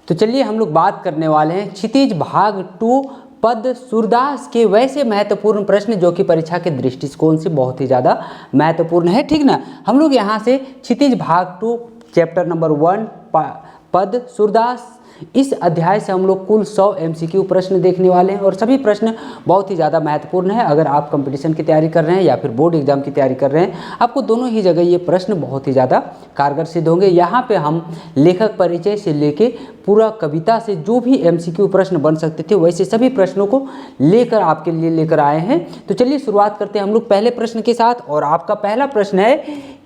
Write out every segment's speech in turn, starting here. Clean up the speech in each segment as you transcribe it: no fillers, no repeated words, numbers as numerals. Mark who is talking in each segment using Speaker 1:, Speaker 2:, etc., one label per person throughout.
Speaker 1: तो चलिए हम लोग बात करने वाले हैं क्षितिज भाग 2 पद सूरदास के वैसे महत्वपूर्ण प्रश्न जो कि परीक्षा के दृष्टिकोण से बहुत ही ज़्यादा महत्वपूर्ण है, ठीक ना। हम लोग यहाँ से क्षितिज भाग 2 चैप्टर नंबर 1 पद सूरदास, इस अध्याय से हम लोग कुल 100 MCQ प्रश्न देखने वाले हैं और सभी प्रश्न बहुत ही ज़्यादा महत्वपूर्ण है। अगर आप कंपटीशन की तैयारी कर रहे हैं या फिर बोर्ड एग्जाम की तैयारी कर रहे हैं, आपको दोनों ही जगह ये प्रश्न बहुत ही ज़्यादा कारगर सिद्ध होंगे। यहाँ पे हम लेखक परिचय से लेके पूरा कविता से जो भी MCQ प्रश्न बन सकते थे वैसे सभी प्रश्नों को लेकर आपके लिए लेकर आए हैं। तो चलिए शुरुआत करते हैं हम लोग पहले प्रश्न के साथ। और आपका पहला प्रश्न है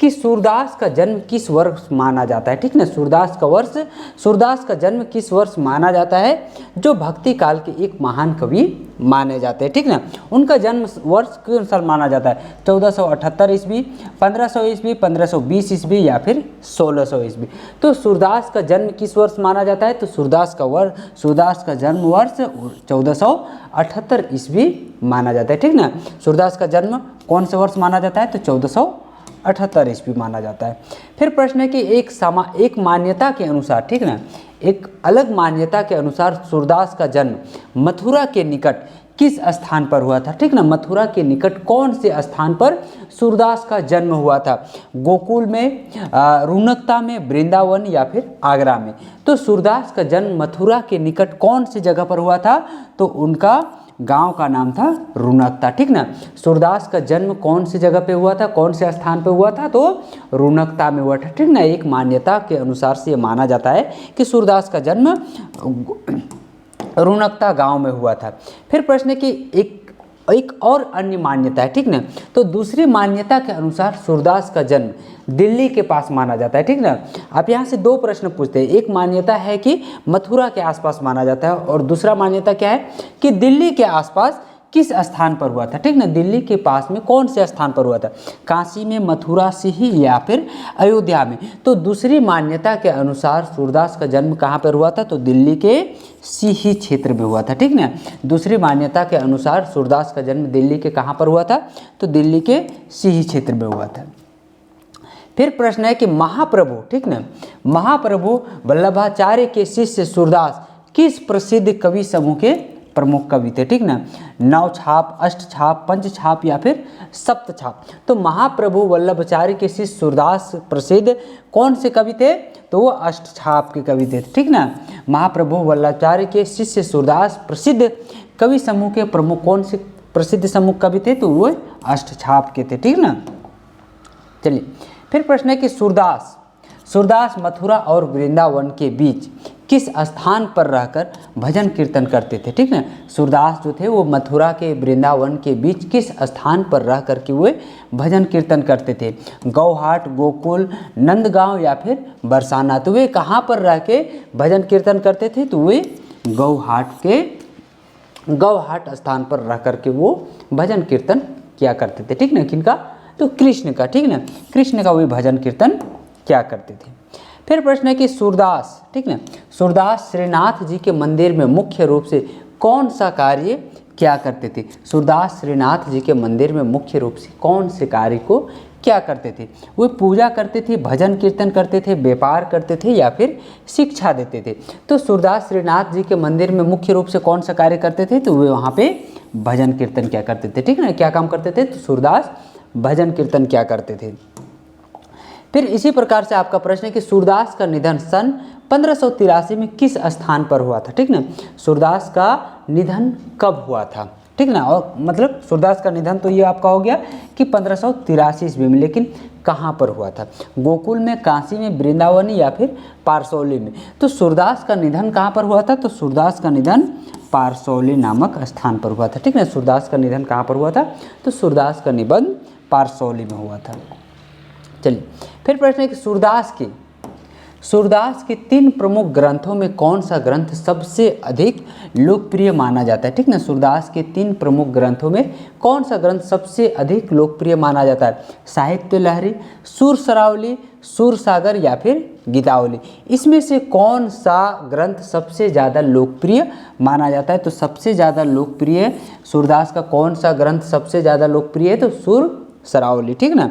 Speaker 1: कि सूरदास का जन्म किस वर्ष माना जाता है, ठीक ना। सूरदास का जन्म किस वर्ष माना जाता है, जो भक्ति काल के एक महान कवि माने जाते हैं, ठीक ना। उनका जन्म वर्ष किस अनुसार माना जाता है, 1478 ईस्वी, 1500 ईस्वी, 1520 ईस्वी या फिर 1600 ईस्वी। तो सूरदास का जन्म किस वर्ष माना जाता है, तो सूरदास का जन्म वर्ष 1478 ईस्वी माना जाता है, ठीक ना। सूरदास का जन्म कौन से वर्ष माना जाता है, तो 1478 ईस्वी माना जाता है। फिर प्रश्न है कि एक मान्यता के अनुसार, ठीक ना, एक अलग मान्यता के अनुसार सूरदास का जन्म मथुरा के निकट किस स्थान पर हुआ था, ठीक ना। मथुरा के निकट कौन से स्थान पर सूरदास का जन्म हुआ था, गोकुल में, रुनकता में, वृंदावन या फिर आगरा में। तो सूरदास का जन्म मथुरा के निकट कौन सी जगह पर हुआ था, तो उनका गांव का नाम था रुनकता, ठीक ना। सूरदास का जन्म कौन सी जगह पे हुआ था, कौन से स्थान पे हुआ था, तो रुनकता में हुआ था, ठीक ना। एक मान्यता के अनुसार से ये माना जाता है कि सूरदास का जन्म रुनकता गांव में हुआ था। फिर प्रश्न है कि एक और अन्य मान्यता है, ठीक ना। तो दूसरी मान्यता के अनुसार सूरदास का जन्म दिल्ली के पास माना जाता है, ठीक ना। आप यहाँ से दो प्रश्न पूछते हैं। एक मान्यता है कि मथुरा के आसपास माना जाता है और दूसरा मान्यता क्या है कि दिल्ली के आसपास किस स्थान पर हुआ था, ठीक ना। दिल्ली के पास में कौन से स्थान पर हुआ था, काशी में, मथुरा से ही या फिर अयोध्या में। तो दूसरी मान्यता के अनुसार सूरदास का जन्म कहाँ पर हुआ था, तो दिल्ली के सीही क्षेत्र में हुआ था, ठीक ना। दूसरी मान्यता के अनुसार सूरदास का जन्म दिल्ली के कहाँ पर हुआ था, तो दिल्ली के सीही क्षेत्र में हुआ था। फिर प्रश्न है कि महाप्रभु, ठीक ना, महाप्रभु वल्लभाचार्य के शिष्य सूरदास किस प्रसिद्ध कवि समूह के प्रमुख कवि थे, ठीक ना। नवछाप, अष्टछाप, पंचछाप या फिर सप्तछाप। तो महाप्रभु वल्लभाचार्य के शिष्य सूरदास प्रसिद्ध कौन से कवि थे, तो वो अष्टछाप के कवि थे, ठीक ना। महाप्रभु वल्लभाचार्य के शिष्य सूरदास प्रसिद्ध कवि समूह के प्रमुख कौन से प्रसिद्ध समूह कवि थे, तो वो अष्टछाप के थे, ठीक ना। चलिए फिर प्रश्न है कि सूरदास मथुरा और वृंदावन के बीच किस स्थान पर रहकर भजन कीर्तन करते थे, ठीक ना। सूरदास जो थे वो मथुरा के वृंदावन के बीच किस स्थान पर रह कर के वो भजन कीर्तन करते थे, गौहाट, गोकुल, नंदगांव या फिर बरसाना। तो वे कहाँ पर रह के भजन कीर्तन करते थे, तो वे गौहाट स्थान पर रह कर के वो भजन कीर्तन किया करते थे, ठीक ना। किनका, तो कृष्ण का, ठीक ना। कृष्ण का वे भजन कीर्तन क्या करते थे। फिर प्रश्न है कि सूरदास, ठीक ना, सूरदास श्रीनाथ जी के मंदिर में मुख्य रूप से कौन सा कार्य क्या करते थे। सूरदास श्रीनाथ जी के मंदिर में मुख्य रूप से कौन से कार्य को क्या करते थे, वे पूजा करते थे, भजन कीर्तन करते थे, व्यापार करते थे या फिर शिक्षा देते थे। तो सूरदास श्रीनाथ जी के मंदिर में मुख्य रूप से कौन सा कार्य करते थे, तो वे वहाँ पे भजन कीर्तन क्या करते थे, ठीक ना। क्या काम करते थे, तो सूरदास भजन कीर्तन क्या करते थे। फिर इसी प्रकार से आपका प्रश्न है कि सूरदास का निधन सन 1583 में किस स्थान पर हुआ था, ठीक ना। सूरदास का निधन कब हुआ था, ठीक ना। और मतलब सूरदास का निधन तो ये आपका हो गया कि 1583 ईस्वी में, लेकिन कहाँ पर हुआ था, गोकुल में, काशी में, वृंदावन या फिर पारसौली में। तो सूरदास का निधन कहाँ पर हुआ था, तो सूरदास का निधन पारसौली नामक स्थान पर हुआ था, ठीक ना। सूरदास का निधन कहाँ पर हुआ था, तो सूरदास का निधन पारसौली में हुआ था। चलिए फिर प्रश्न है कि सूरदास के 3 प्रमुख ग्रंथों में कौन सा ग्रंथ सबसे अधिक लोकप्रिय माना जाता है, ठीक ना। सूरदास के 3 प्रमुख ग्रंथों में कौन सा ग्रंथ सबसे अधिक लोकप्रिय माना जाता है, साहित्य लहरी, सूर सरावली, सूर सागर या फिर गीतावली। इसमें से कौन सा ग्रंथ सबसे ज़्यादा लोकप्रिय माना जाता है, तो सबसे ज़्यादा लोकप्रिय सूरदास का कौन सा ग्रंथ सबसे ज़्यादा लोकप्रिय है, तो सूर सरावली, ठीक ना।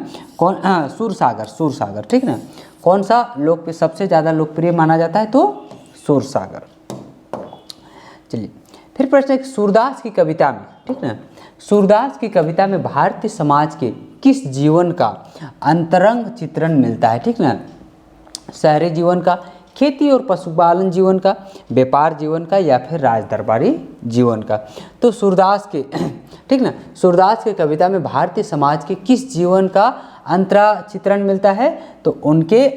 Speaker 1: सूर सागर, ठीक ना। कौन सा सबसे ज़्यादा लोकप्रिय माना जाता है, तो सूरसागर। चलिए फिर प्रश्न है सूरदास की कविता में, ठीक ना, सूरदास की कविता में भारतीय समाज के किस जीवन का अंतरंग चित्रण मिलता है, ठीक ना, शहरी जीवन का, खेती और पशुपालन जीवन का, व्यापार जीवन का, या फिर राज दरबारी जीवन का। तो सूरदास के ठीक ना, सूरदास की कविता में भारतीय समाज के किस जीवन का अंतरा चित्रण मिलता है, तो उनके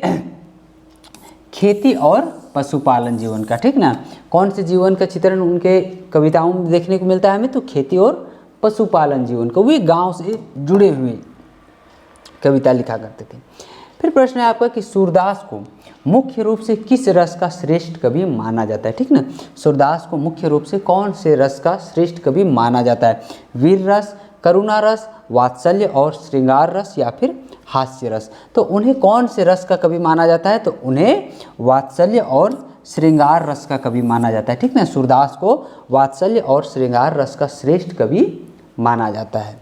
Speaker 1: खेती और पशुपालन जीवन का, ठीक ना। कौन से जीवन का चित्रण उनके कविताओं में देखने को मिलता है हमें, तो खेती और पशुपालन जीवन को, वे गांव से जुड़े हुए कविता लिखा करते थे। फिर प्रश्न है आपका कि सूरदास को मुख्य रूप से किस रस का श्रेष्ठ कवि माना जाता है, ठीक ना, सूरदास को मुख्य रूप से कौन से रस का श्रेष्ठ कवि माना जाता है, वीर रस, करुणा रस, वात्सल्य और श्रृंगार रस, या फिर हास्य रस। तो उन्हें कौन से रस का कवि माना जाता है, तो उन्हें वात्सल्य और श्रृंगार रस का कवि माना जाता है, ठीक ना, सूरदास को वात्सल्य और श्रृंगार रस का श्रेष्ठ कवि माना जाता है।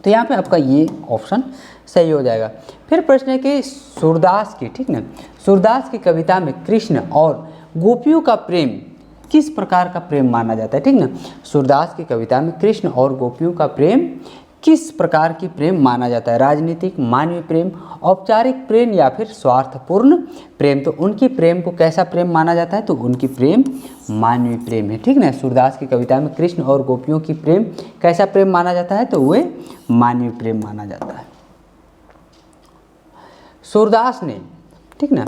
Speaker 1: तो यहाँ पे आपका ये ऑप्शन सही हो जाएगा। फिर प्रश्न है कि सूरदास की, ठीक ना, सूरदास की कविता में कृष्ण और गोपियों का प्रेम किस प्रकार का प्रेम माना जाता है, ठीक ना, सूरदास की कविता में कृष्ण और गोपियों का प्रेम किस प्रकार की प्रेम माना जाता है, राजनीतिक, मानवीय प्रेम, औपचारिक प्रेम, या फिर स्वार्थपूर्ण प्रेम। तो उनकी प्रेम को कैसा प्रेम माना जाता है, तो उनकी प्रेम मानवीय प्रेम है, ठीक ना, सूरदास की कविता में कृष्ण और गोपियों की प्रेम कैसा प्रेम माना जाता है, तो वह मानवीय प्रेम माना जाता है। सूरदास ने, ठीक ना,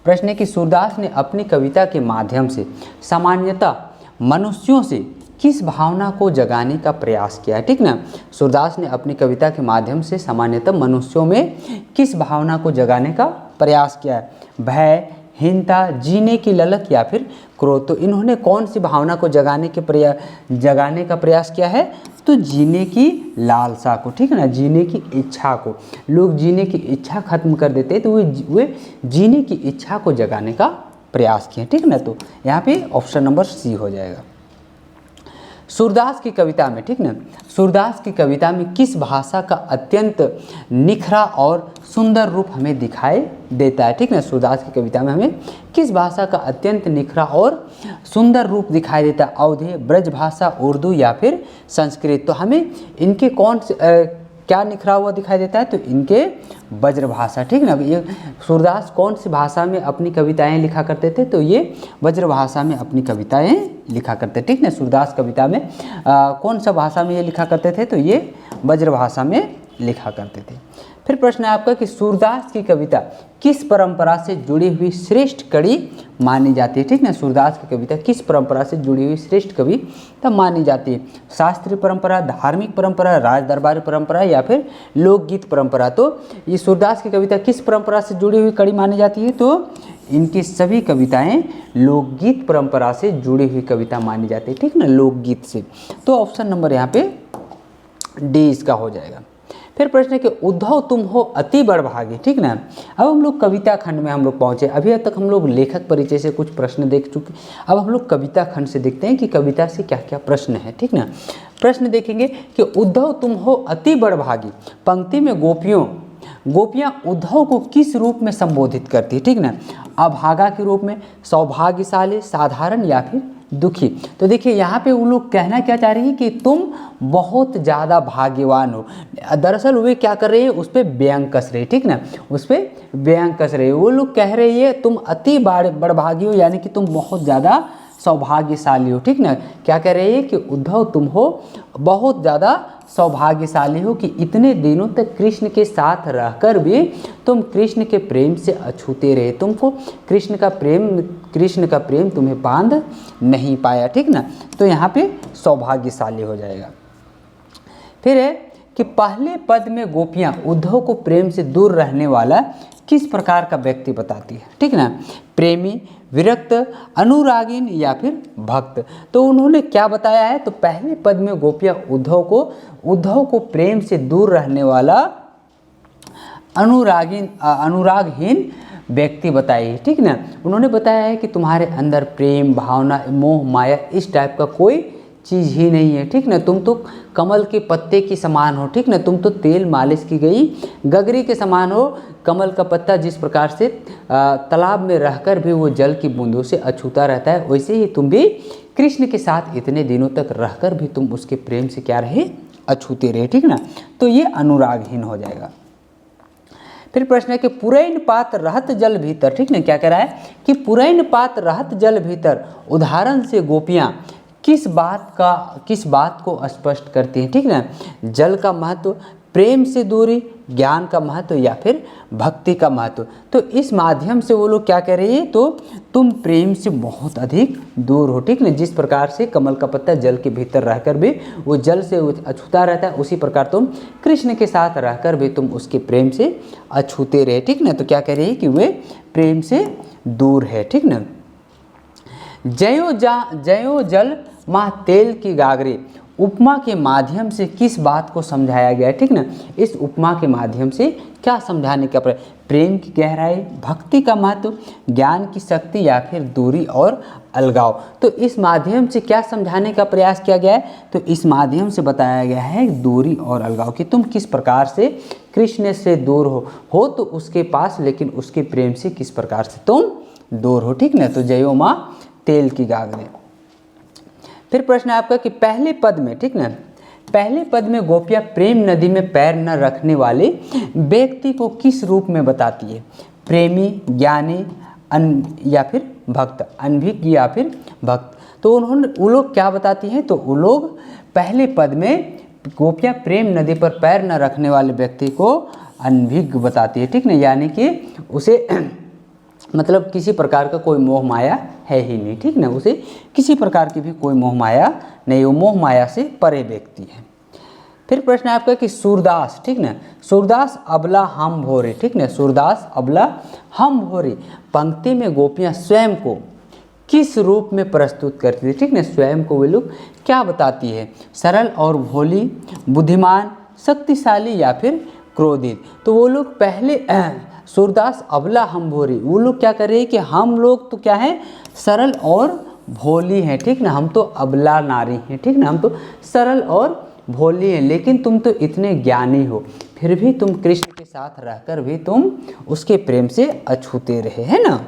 Speaker 1: प्रश्न है कि सूरदास ने अपनी कविता के माध्यम से सामान्यतः मनुष्यों से किस भावना को जगाने का प्रयास किया है, ठीक ना, सूरदास ने अपनी कविता के माध्यम से सामान्यतः मनुष्यों में किस भावना को जगाने का प्रयास किया है, भय, हीनता, जीने की ललक, या फिर क्रोध। तो इन्होंने कौन सी भावना को जगाने का प्रयास किया है, तो जीने की लालसा को, ठीक है ना, जीने की इच्छा को। लोग जीने की इच्छा खत्म कर देते तो वे जीने की इच्छा को जगाने का प्रयास किए, ठीक है ना। तो यहाँ पे ऑप्शन नंबर सी हो जाएगा। सूरदास की कविता में, ठीक ना, सूरदास की कविता में किस भाषा का अत्यंत निखरा और सुंदर रूप हमें दिखाई देता है, ठीक ना, सूरदास की कविता में हमें किस भाषा का अत्यंत निखरा और सुंदर रूप दिखाई देता है, अवधेय, ब्रज भाषा, उर्दू, या फिर संस्कृत। तो हमें इनके कौन से क्या निखरा हुआ दिखाई देता है, तो इनके ब्रज भाषा, ठीक ना। ये सूरदास कौन सी भाषा में अपनी कविताएं लिखा करते थे, तो ये ब्रज भाषा में अपनी कविताएं लिखा करते, ठीक ना। सूरदास कविता में कौन सा भाषा में ये लिखा करते थे, तो ये ब्रज भाषा में लिखा करते थे। फिर प्रश्न है आपका कि सूरदास की कविता किस परंपरा से जुड़ी हुई श्रेष्ठ कड़ी मानी जाती है, ठीक ना, सूरदास की कविता किस परंपरा से जुड़ी हुई श्रेष्ठ कविता मानी जाती है, शास्त्रीय परंपरा, धार्मिक परंपरा, राज दरबारी परंपरा, या फिर लोकगीत परंपरा। तो ये सूरदास की कविता किस परंपरा से जुड़ी हुई कड़ी मानी जाती है, तो इनकी सभी कविताएं लोकगीत परंपरा से जुड़ी हुई कविता मानी जाती है, ठीक ना, लोकगीत से। तो ऑप्शन नंबर यहाँ पे डी इसका हो जाएगा। फिर प्रश्न है कि उद्धव तुम हो अति बड़भागी, ठीक ना। अब हम लोग कविता खंड में हम लोग पहुँचे। अभी तक हम लोग लेखक परिचय से कुछ प्रश्न देख चुके, अब हम लोग कविता खंड से देखते हैं कि कविता से क्या क्या प्रश्न है, ठीक ना। प्रश्न देखेंगे कि उद्धव तुम हो अति बड़भागी पंक्ति में गोपियाँ उद्धव को किस रूप में संबोधित करती है, ठीक ना, अभागा के रूप में, सौभाग्यशाली, साधारण, या फिर दुखी। तो देखिए यहाँ पे वो लोग कहना क्या चाह रही है कि तुम बहुत ज़्यादा भाग्यवान हो। दरअसल वे क्या कर रहे हैं, उस पर व्यंग कस रहे, ठीक ना, उस पर व्यंग कस रहे। वो लोग कह रहे हैं तुम अति बड़भागी हो, यानी कि तुम बहुत ज़्यादा सौभाग्यशाली हो, ठीक ना। क्या कह रहे हैं कि उद्धव तुम हो बहुत ज़्यादा सौभाग्यशाली हो कि इतने दिनों तक कृष्ण के साथ रहकर भी तुम कृष्ण के प्रेम से अछूते रहे, तुमको कृष्ण का प्रेम तुम्हें बांध नहीं पाया, ठीक ना। तो यहाँ पे सौभाग्यशाली हो जाएगा। फिर है कि पहले पद में गोपियाँ उद्धव को प्रेम से दूर रहने वाला किस प्रकार का व्यक्ति बताती है, ठीक ना, प्रेमी, विरक्त, अनुरागीन, या फिर भक्त। तो उन्होंने क्या बताया है, तो पहले पद में गोपियाँ उद्धव को प्रेम से दूर रहने वाला अनुरागहीन व्यक्ति बताई है, ठीक ना। उन्होंने बताया है कि तुम्हारे अंदर प्रेम भावना, मोह, माया, इस टाइप का कोई चीज़ ही नहीं है, ठीक ना। तुम तो कमल के पत्ते की समान हो, ठीक ना। तुम तो तेल मालिश की गई गगरी के समान हो। कमल का पत्ता जिस प्रकार से तालाब में रहकर भी वो जल की बूंदों से अछूता रहता है, वैसे ही तुम भी कृष्ण के साथ इतने दिनों तक रहकर भी तुम उसके प्रेम से क्या रहे, अछूते रहे, ठीक ना। तो ये अनुरागहीन हो जाएगा। फिर प्रश्न है कि पुरैन पात रहत जल भीतर, ठीक ना। क्या कह रहा है कि पुरैन पात रहत जल भीतर उदाहरण से गोपियाँ किस बात को स्पष्ट करती हैं, ठीक ना। जल का महत्व, प्रेम से दूरी, ज्ञान का महत्व या फिर भक्ति का महत्व। तो इस माध्यम से वो लोग क्या कह रही है, तो तुम प्रेम से बहुत अधिक दूर हो, ठीक ना। जिस प्रकार से कमल का पत्ता जल के भीतर रहकर भी वो जल से अछूता रहता है, उसी प्रकार तुम कृष्ण के साथ रहकर भी तुम उसके प्रेम से अछूते रहे, ठीक ना। तो क्या कह रही है कि वे प्रेम से दूर है, ठीक ना। जयो जल माह तेल की गागरे, उपमा के माध्यम से किस बात को समझाया गया है, ठीक ना। इस उपमा के माध्यम से क्या समझाने का प्रयास, प्रेम की गहराई, भक्ति का महत्व, ज्ञान की शक्ति या फिर दूरी और अलगाव। तो इस माध्यम से क्या समझाने का प्रयास किया गया है, तो इस माध्यम से बताया गया है दूरी और अलगाव कि तुम किस प्रकार से कृष्ण से दूर हो तो उसके पास, लेकिन उसके प्रेम से किस प्रकार से तुम दूर हो, ठीक ना। तो जयो माँ तेल की गागरे। फिर प्रश्न है आपका कि पहले पद में, ठीक ना, पहले पद में गोपियाँ प्रेम नदी में पैर न रखने वाले व्यक्ति को किस रूप में बताती है, प्रेमी, ज्ञानी, या फिर भक्त, अनभिज्ञ या फिर भक्त। तो वो लोग क्या बताती हैं, तो वो लोग पहले पद में गोपियाँ प्रेम नदी पर पैर न रखने वाले व्यक्ति को अनभिज्ञ बताती है, ठीक ना। यानी कि उसे मतलब किसी प्रकार का कोई मोह माया है ही नहीं, ठीक ना। उसे किसी प्रकार की भी कोई मोह माया नहीं, वो मोह माया से परे व्यक्ति है। फिर प्रश्न है आपका कि सूरदास, ठीक ना, सूरदास अबला हम भोरे, ठीक ना, सूरदास अबला हम भोरे पंक्ति में गोपियाँ स्वयं को किस रूप में प्रस्तुत करती है, ठीक ना। स्वयं को वे लोग क्या बताती है, सरल और भोली, बुद्धिमान, शक्तिशाली या फिर क्रोधित। तो वो लोग पहले सूरदास अबला हम भोरी, वो लोग क्या कर रहे हैं कि हम लोग तो क्या है, सरल और भोली हैं, ठीक ना। हम तो अबला नारी हैं, ठीक ना, हम तो सरल और भोली हैं, लेकिन तुम तो इतने ज्ञानी हो, फिर भी तुम कृष्ण के साथ रहकर भी तुम उसके प्रेम से अछूते रहे, है ना।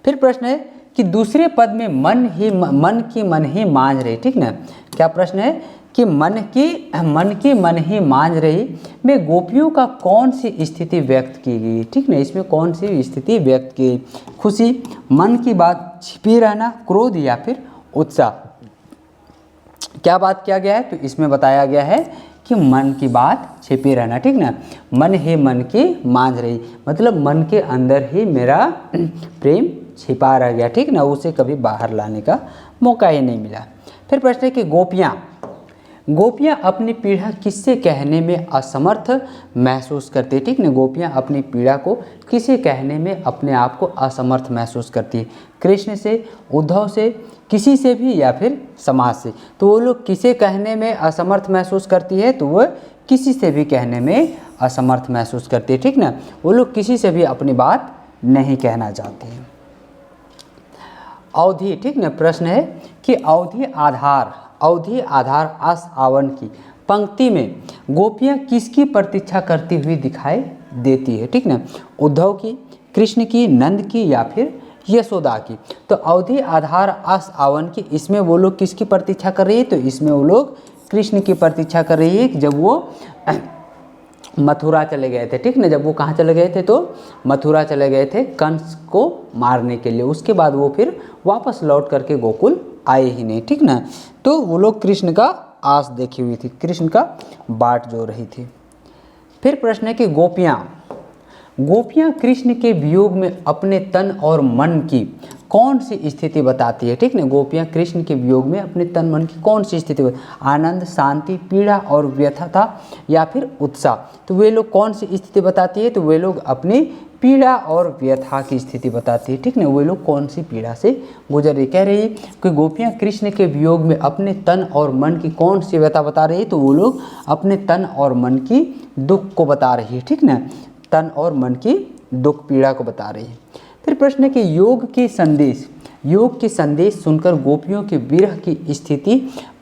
Speaker 1: फिर प्रश्न है कि दूसरे पद में मन ही मांझ रही, ठीक ना। क्या प्रश्न है कि मन ही मांझ रही में गोपियों का कौन सी स्थिति व्यक्त की गई, ठीक ना। इसमें कौन सी स्थिति व्यक्त की, खुशी, मन की बात छिपी रहना, क्रोध या फिर उत्साह। क्या बात किया गया है, तो इसमें बताया गया है कि मन की बात छिपी रहना, ठीक ना। मन की मांझ रही मतलब मन के अंदर ही मेरा प्रेम छिपा रह गया, ठीक ना, उसे कभी बाहर लाने का मौका ही नहीं मिला। फिर प्रश्न है कि गोपियाँ अपनी पीड़ा किससे कहने में असमर्थ महसूस करती है, ठीक ना। गोपियाँ अपनी पीड़ा को किसे कहने में अपने आप को असमर्थ महसूस करती है, कृष्ण से, उद्धव से, किसी से भी या फिर समाज से। तो वो लोग किसे कहने में असमर्थ महसूस करती है, तो वो किसी से भी कहने में असमर्थ महसूस करती है, ठीक ना। वो लोग किसी से भी अपनी बात नहीं कहना चाहते हैं। अवधि, ठीक ना, प्रश्न है कि अवधि आधार आस आवन की पंक्ति में गोपियाँ किसकी प्रतीक्षा करती हुई दिखाई देती है, ठीक ना। उद्धव की, कृष्ण की, नंद की या फिर यशोदा की। तो अवधि आधार आस आवन की, इसमें वो लोग किसकी प्रतीक्षा कर रही है, तो इसमें वो लोग कृष्ण की प्रतीक्षा कर रही है। जब वो मथुरा चले गए थे, ठीक ना, जब वो कहाँ चले गए थे, तो मथुरा चले गए थे कंस को मारने के लिए। उसके बाद वो फिर वापस लौट करके गोकुल आए ही नहीं, ठीक ना। तो वो लोग कृष्ण का आस देखी हुई थी, कृष्ण का बाट जो रही थी। फिर प्रश्न है कि गोपियाँ कृष्ण के वियोग में अपने तन और मन की कौन सी स्थिति बताती है, ठीक ना। गोपियाँ कृष्ण के वियोग में अपने तन मन की कौन सी स्थिति, आनंद, शांति, पीड़ा और व्यथता या फिर उत्साह। तो वे लोग कौन सी स्थिति बताती है, तो वे लोग अपनी पीड़ा और व्यथा की स्थिति बताती है, ठीक ना। वे लोग कौन सी पीड़ा से गुजर रही, कह रही है कि गोपियाँ कृष्ण के वियोग में अपने तन और मन की कौन सी व्यथा बता रही है, तो वो लोग अपने तन और मन की दुख को बता रही है, ठीक ना, तन और मन की दुख पीड़ा को बता रही है। फिर प्रश्न है कि योग के संदेश योग के संदेश सुनकर गोपियों के विरह की स्थिति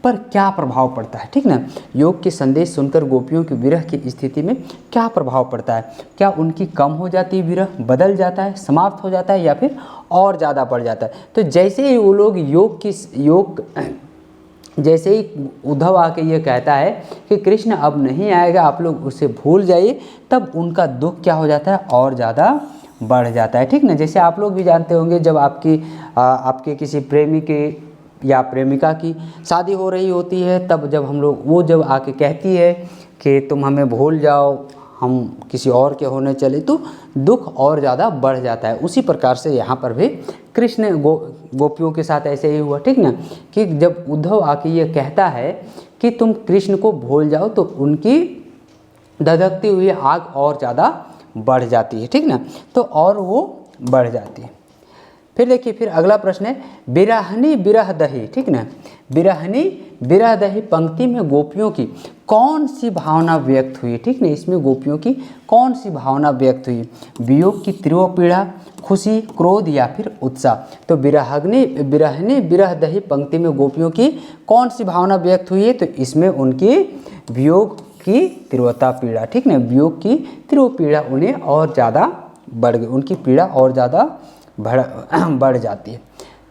Speaker 1: पर क्या प्रभाव पड़ता है, ठीक ना। योग के संदेश सुनकर गोपियों की विरह की स्थिति में क्या प्रभाव पड़ता है, क्या उनकी कम हो जाती है विरह, बदल जाता है, समाप्त हो जाता है या फिर और ज़्यादा बढ़ जाता है। तो जैसे ही वो लोग जैसे ही उद्धव आके ये कहता है कि कृष्ण अब नहीं आएगा, आप लोग उसे भूल जाइए, तब उनका दुख क्या हो जाता है, और ज़्यादा बढ़ जाता है, ठीक ना। जैसे आप लोग भी जानते होंगे, जब आपके किसी प्रेमी के या प्रेमिका की शादी हो रही होती है, तब जब वो जब आके कहती है कि तुम हमें भूल जाओ, हम किसी और के होने चले, तो दुख और ज़्यादा बढ़ जाता है। उसी प्रकार से यहाँ पर भी कृष्ण गोपियों के साथ ऐसे ही हुआ, ठीक ना, कि जब उद्धव आके ये कहता है कि तुम कृष्ण को भूल जाओ, तो उनकी धधकती हुई आग और ज़्यादा बढ़ जाती है, ठीक ना, तो और वो बढ़ जाती है। फिर देखिए, फिर अगला प्रश्न है बिरहनी बिरह दही, ठीक ना। बिरहनी बिरह दही पंक्ति में गोपियों की कौन सी भावना व्यक्त हुई, ठीक ना। इसमें गोपियों की कौन सी भावना व्यक्त हुई, वियोग की तीव्र पीड़ा, खुशी, क्रोध या फिर उत्साह। तो बिरहनी बिरह दही पंक्ति में गोपियों की कौन सी भावना व्यक्त हुई है, तो इसमें उनकी वियोग की तीव्रता पीड़ा, ठीक ना, वियोग की तीव्र पीड़ा उन्हें और ज़्यादा बढ़ गई, उनकी पीड़ा और ज़्यादा बढ़ जाती है।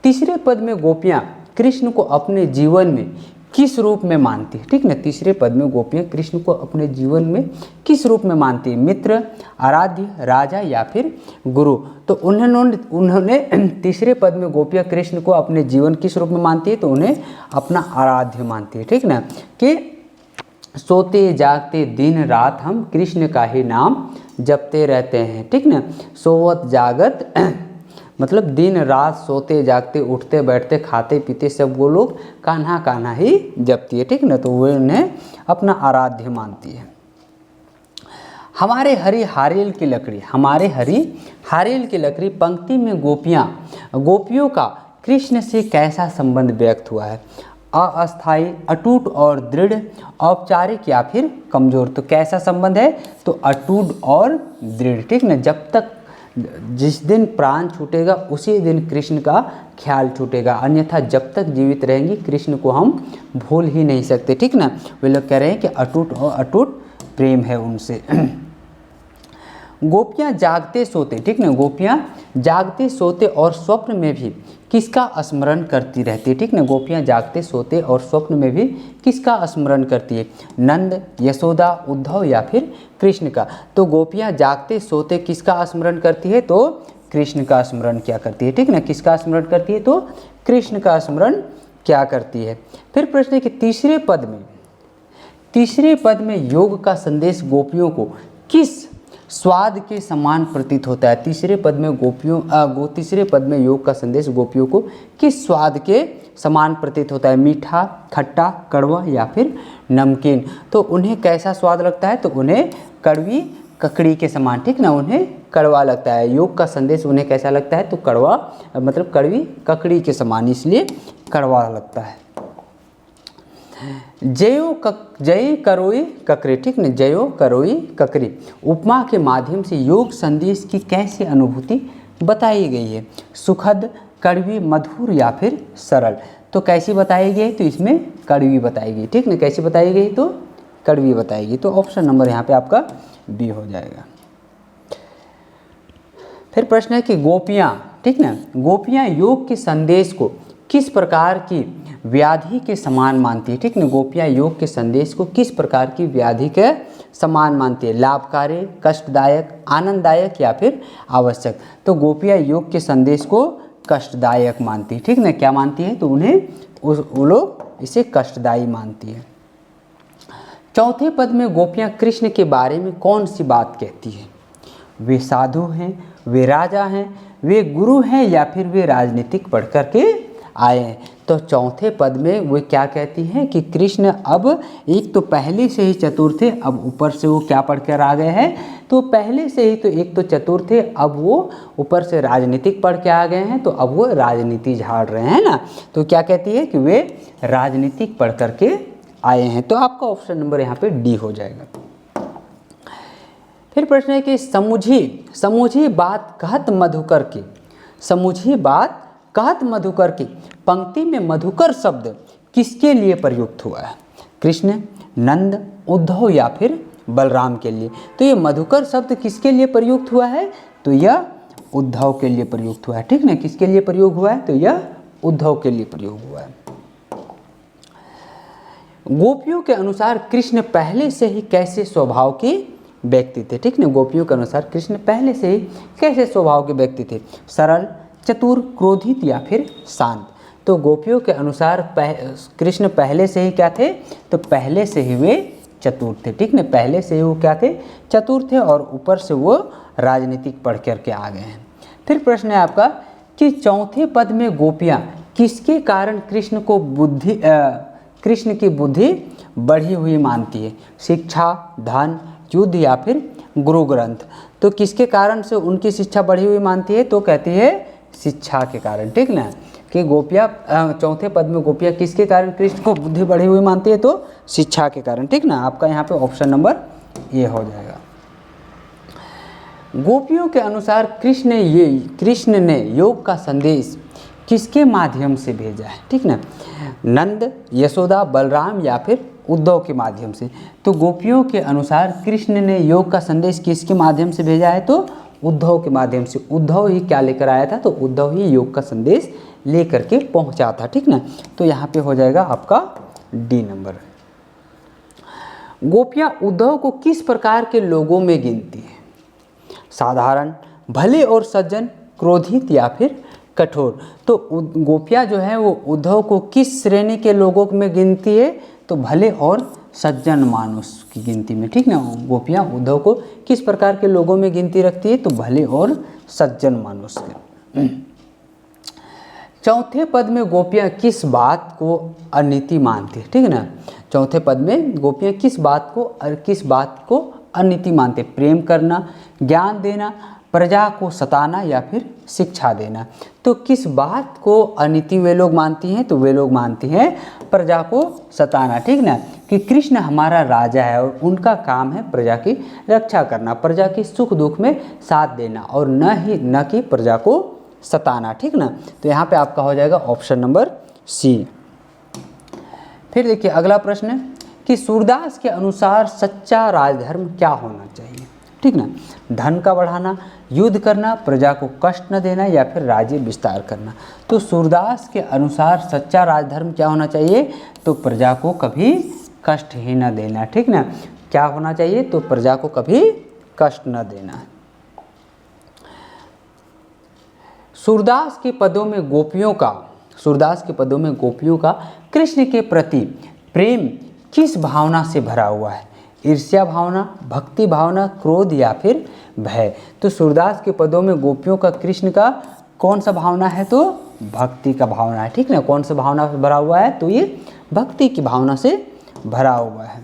Speaker 1: तीसरे पद में गोपियाँ कृष्ण को अपने जीवन में किस रूप में मानती है, ठीक ना। तीसरे पद में गोपियाँ कृष्ण को अपने जीवन में किस रूप में मानती है, मित्र, आराध्य, राजा या फिर गुरु। तो उन्होंने तीसरे पद में गोपियाँ कृष्ण को अपने जीवन किस रूप में मानती है, तो उन्हें अपना आराध्य मानती है, ठीक ना, कि सोते जागते दिन रात हम कृष्ण का ही नाम जपते रहते हैं, ठीक ना। सोवत जागत मतलब दिन रात सोते जागते उठते बैठते खाते पीते सब वो लोग कान्हा कान्हा ही जपती है, ठीक ना, तो वो उन्हें अपना आराध्य मानती है। हमारे हरी हारेल की लकड़ी पंक्ति में गोपियों का कृष्ण से कैसा संबंध व्यक्त हुआ है, अस्थायी, अटूट और दृढ़, औपचारिक या फिर कमजोर। तो कैसा संबंध है, तो अटूट और दृढ़, ठीक ना। जब तक जिस दिन प्राण छूटेगा उसी दिन कृष्ण का ख्याल छूटेगा, अन्यथा जब तक जीवित रहेंगी कृष्ण को हम भूल ही नहीं सकते, ठीक ना। वे लोग कह रहे हैं कि अटूट प्रेम है उनसे। गोपियाँ जागते सोते, ठीक ना, गोपियाँ जागते सोते और स्वप्न में भी किसका स्मरण करती रहती है, ठीक ना। गोपियाँ जागते सोते और स्वप्न में भी किसका स्मरण करती है, नंद, यशोदा, उद्धव या फिर कृष्ण का। तो गोपियाँ जागते सोते किसका स्मरण करती है, तो कृष्ण का स्मरण क्या करती है, ठीक ना। किसका स्मरण करती है, तो कृष्ण का स्मरण क्या करती है। फिर प्रश्न है कि तीसरे पद में योग का संदेश गोपियों को किस स्वाद के समान प्रतीत होता है। तीसरे पद में योग का संदेश गोपियों को किस स्वाद के समान प्रतीत होता है, मीठा, खट्टा, कड़वा या फिर नमकीन। तो उन्हें कैसा स्वाद लगता है, तो उन्हें कड़वी ककड़ी के समान, ठीक ना, उन्हें कड़वा लगता है। योग का संदेश उन्हें कैसा लगता है, तो कड़वा मतलब कड़वी ककड़ी के समान, इसलिए कड़वा लगता है। जय करोई ककरी, ठीक ना, जयो करोई ककरी उपमा के माध्यम से योग संदेश की कैसी अनुभूति बताई गई है, सुखद, कड़वी, मधुर या फिर सरल। तो कैसी बताई गई, तो इसमें कड़वी बताई गई, ठीक ना, कैसी बताई गई, तो कड़वी बताई गई। तो ऑप्शन नंबर यहाँ पे आपका बी हो जाएगा। फिर प्रश्न है कि गोपियाँ, ठीक ना, गोपियाँ योग के संदेश को किस प्रकार की व्याधि के समान मानती है, ठीक ना। गोपियाँ योग के संदेश को किस प्रकार की व्याधि के समान मानती है, लाभकारी, कष्टदायक, आनंददायक या फिर आवश्यक। तो गोपियाँ योग के संदेश को कष्टदायक मानती है, ठीक ना। क्या मानती है, तो उन्हें वो लोग इसे कष्टदायी मानती है। चौथे पद में गोपियाँ कृष्ण के बारे में कौन सी बात कहती है, वे साधु हैं, वे राजा हैं, वे गुरु हैं या फिर वे राजनीतिक पढ़ करके आए हैं। तो चौथे पद में वे क्या कहती हैं कि कृष्ण अब एक तो पहले से ही चतुर थे, अब ऊपर से वो क्या पढ़ कर आ गए हैं, तो पहले से ही तो एक तो चतुर थे, अब वो ऊपर से राजनीतिक पढ़ के आ गए हैं, तो अब वो राजनीति झाड़ रहे हैं ना। तो क्या कहती है कि वे राजनीतिक पढ़ करके आए हैं। तो आपका ऑप्शन नंबर यहाँ पे डी हो जाएगा। फिर प्रश्न है कि समझी बात कहत मधुकर की, समझी बात कहत मधुकर की पंक्ति में मधुकर शब्द किसके लिए प्रयुक्त हुआ है? कृष्ण, नंद, उद्धव या फिर बलराम के लिए। तो ये मधुकर शब्द किसके लिए प्रयुक्त हुआ है? तो यह उद्धव के लिए प्रयुक्त हुआ है। ठीक ना, किसके लिए प्रयोग हुआ है? तो यह उद्धव के लिए प्रयोग हुआ है। गोपियों के अनुसार कृष्ण पहले से ही कैसे स्वभाव के व्यक्ति थे? ठीक ना, गोपियों के अनुसार कृष्ण पहले से ही कैसे स्वभाव के व्यक्ति थे? सरल, चतुर, क्रोधित या फिर शांत। तो गोपियों के अनुसार कृष्ण पहले से ही क्या थे? तो पहले से ही वे चतुर थे। ठीक ना, पहले से ही वो क्या थे? चतुर थे, और ऊपर से वो राजनीतिक पढ़ करके आ गए हैं। फिर प्रश्न है आपका कि चौथे पद में गोपियाँ किसके कारण कृष्ण की बुद्धि बढ़ी हुई मानती है? शिक्षा, धन, युद्ध या फिर गुरु ग्रंथ। तो किसके कारण से उनकी शिक्षा बढ़ी हुई मानती है? तो कहती है शिक्षा के कारण। ठीक ना, कि गोपियाँ चौथे पद में गोपियाँ किसके कारण कृष्ण को बुद्धि बढ़ी हुई मानती है? तो शिक्षा के कारण। ठीक ना, आपका यहाँ पे ऑप्शन नंबर ए हो जाएगा। गोपियों के अनुसार कृष्ण ने योग का संदेश किसके माध्यम से भेजा है? ठीक ना, नंद, यशोदा, बलराम या फिर उद्धव के माध्यम से। तो गोपियों के अनुसार कृष्ण ने योग का संदेश किसके माध्यम से भेजा है? तो उद्धव के माध्यम से। उद्धव ही क्या लेकर आया था? तो उद्धव ही योग का संदेश लेकर के पहुंचा था। ठीक ना, तो यहाँ पे हो जाएगा आपका डी नंबर। गोपियाँ उद्धव को किस प्रकार के लोगों में गिनती है? साधारण, भले और सज्जन, क्रोधित या फिर कठोर। तो गोपियाँ जो है वो उद्धव को किस श्रेणी के लोगों में गिनती है? तो भले और सज्जन मानुष की गिनती में। ठीक ना, गोपियाँ उद्धव को किस प्रकार के लोगों में गिनती रखती है? तो भले और सज्जन मानुष के। चौथे पद में गोपियाँ किस बात को अनिति मानती है? ठीक ना, चौथे पद में गोपियाँ किस बात को अनिति मानते? प्रेम करना, ज्ञान देना, प्रजा को सताना या फिर शिक्षा देना। तो किस बात को अनिति वे लोग मानती हैं? तो वे लोग मानती हैं प्रजा को सताना। ठीक ना, कि कृष्ण हमारा राजा है और उनका काम है प्रजा की रक्षा करना, प्रजा की सुख दुख में साथ देना, और न कि प्रजा को सताना। ठीक ना, तो यहाँ पे आपका हो जाएगा ऑप्शन नंबर सी। फिर देखिए अगला प्रश्न कि सूरदास के अनुसार सच्चा राजधर्म क्या होना चाहिए? ठीक ना, धन का बढ़ाना, युद्ध करना, प्रजा को कष्ट न देना या फिर राज्य विस्तार करना। तो सूरदास के अनुसार सच्चा राजधर्म क्या होना चाहिए? तो प्रजा को कभी कष्ट ही न देना। ठीक ना, क्या होना चाहिए? तो प्रजा को कभी कष्ट न देना। सूरदास के पदों में गोपियों का कृष्ण के प्रति प्रेम किस भावना से भरा हुआ है? ईर्ष्या भावना, भक्ति भावना, क्रोध या फिर भय। तो सूरदास के पदों में गोपियों का कृष्ण का कौन सा भावना है? तो भक्ति का भावना है। ठीक ना, कौन सा भावना से भरा हुआ है? तो ये भक्ति की भावना से भरा हुआ है।